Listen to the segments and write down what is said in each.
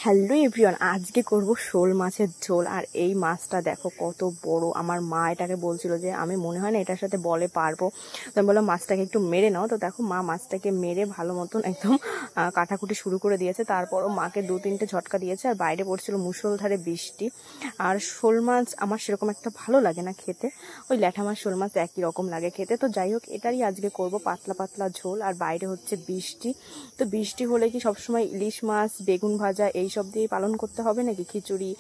Hello everyone, আজকে করব শোল মাছের ঝোল। আর এই মাছটা দেখো কত বড়। আমার মা এটাকে বলছিল যে আমি মনে হয় না এটার সাথে বলে পারবো, তো আমি বললাম মাছটাকে একটু মেরে নাও। তো দেখো মা মাছটাকে মেরে ভালো মতন একদম কাটাকুটি শুরু করে দিয়েছে। তারপরও মাকে 2-3টে ঝটকা দিয়েছে। আর বাইরে পড়ছিল মুষলধারে বৃষ্টি। আর শোল মাছ আমার সেরকম একটা ভালো লাগে না খেতে, ওই ল্যাঠা মাছ শোল মাছ একই রকম লাগে খেতে। তো যাই হোক, এটারই আজকে করব পাতলা পাতলা ঝোল। আর বাইরে হচ্ছে বৃষ্টি, তো বৃষ্টি হলে কি সবসময় ইলিশ মাছ বেগুন ভাজা এইসব দিয়েই পালন করতে হবে নাকি? খিচুড়ি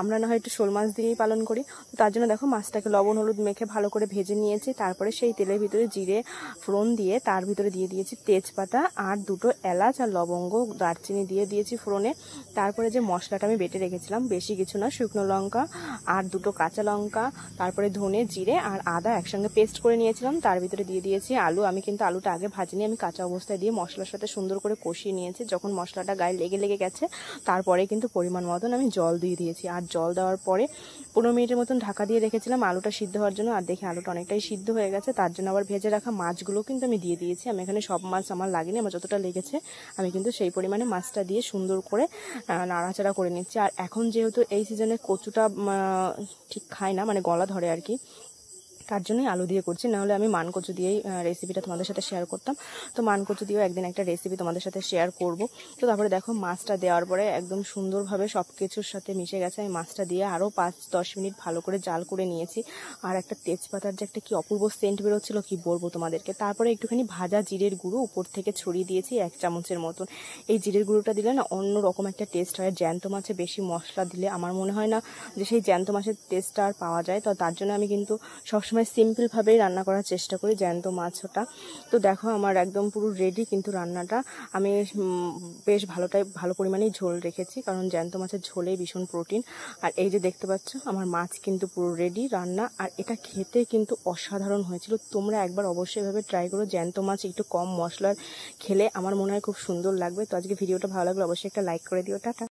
আমরা না হয় একটু শোল মাছ দিয়েই পালন করি। তো তার জন্য দেখো মাছটাকে লবণ হলুদ মেখে ভালো করে ভেজে নিয়েছি। তারপরে সেই তেলের ভিতরে জিরে ফোড়ন দিয়ে তার ভিতরে দিয়ে দিয়েছি তেজপাতা আর 2টো এলাচ আর লবঙ্গ দারচিনি দিয়ে দিয়েছি ফোড়নে। তারপরে যে মশলাটা আমি বেটে রেখেছিলাম, বেশি কিছু না, শুকনো লঙ্কা আর 2টো কাঁচা লঙ্কা, তারপরে ধনে জিরে আর আদা একসঙ্গে পেস্ট করে নিয়েছিলাম। তার ভিতরে দিয়ে দিয়েছি আলু। আমি কিন্তু আলুটা আগে ভাজিনি, আমি কাঁচা অবস্থায় দিয়ে মশলার সাথে সুন্দর করে কষিয়ে নিয়েছি। যখন মশলাটা গায়ে লেগে গেছে তারপরে কিন্তু পরিমাণ মতন আমি জল দিয়ে দিয়েছি। আর জল দেওয়ার পরে 15 মিনিটের মতন ঢাকা দিয়ে রেখেছিলাম আলুটা সিদ্ধ হওয়ার জন্য। আর দেখি আলুটা অনেকটাই সিদ্ধ হয়ে গেছে। তার জন্য আবার ভেজে রাখা মাছগুলো কিন্তু আমি দিয়ে দিয়েছি। আমি এখানে সব মাছ আমার লাগেনি, আমার যতটা লেগেছে আমি কিন্তু সেই পরিমাণে মাছটা দিয়ে সুন্দর করে নাড়াচাড়া করে নিচ্ছি। আর এখন যেহেতু এই সিজনে কচুটা ঠিক খায় না, মানে গলা ধরে আর কি, তার জন্যই আলু দিয়ে করছি। নাহলে আমি মানকচু দিয়েই রেসিপিটা তোমাদের সাথে শেয়ার করতাম। তো মানকচু দিয়েও একদিন একটা রেসিপি তোমাদের সাথে শেয়ার করব। তো তারপরে দেখো মাছটা দেওয়ার পরে একদম সুন্দরভাবে সব কিছুর সাথে মিশে গেছে। আমি মাছটা দিয়ে আরও 5-10 মিনিট ভালো করে জাল করে নিয়েছি। আর একটা তেজপাতার যে একটা কি অপূর্ব সেন্ট বেরোচ্ছিলো, কি বলবো তোমাদেরকে। তারপরে একটুখানি ভাজা জিরের গুঁড়ো উপর থেকে ছড়িয়ে দিয়েছি 1 চামচের মতন। এই জিরের গুঁড়োটা দিলে না অন্য রকম একটা টেস্ট হয়। জ্যান্ত মাছে বেশি মশলা দিলে আমার মনে হয় না যে সেই জ্যান্ত মাছের টেস্টটা আর পাওয়া যায়। তো তার জন্য আমি কিন্তু সবসময় সিম্পলভাবেই রান্না করার চেষ্টা করি জ্যান্ত মাছটা। তো দেখো আমার একদম পুরো রেডি কিন্তু রান্নাটা। আমি বেশ ভালো পরিমাণেই ঝোল রেখেছি, কারণ জ্যান্ত মাছের ঝোলেই ভীষণ প্রোটিন। আর এই যে দেখতে পাচ্ছ আমার মাছ কিন্তু পুরো রেডি রান্না। আর এটা খেতে কিন্তু অসাধারণ হয়েছিল। তোমরা একবার অবশ্যই এভাবে ট্রাই করো। জ্যান্ত মাছ একটু কম মশলার খেলে আমার মনে হয় খুব সুন্দর লাগবে। তো আজকে ভিডিওটা ভালো লাগলে অবশ্যই একটা লাইক করে দিও। টাটা।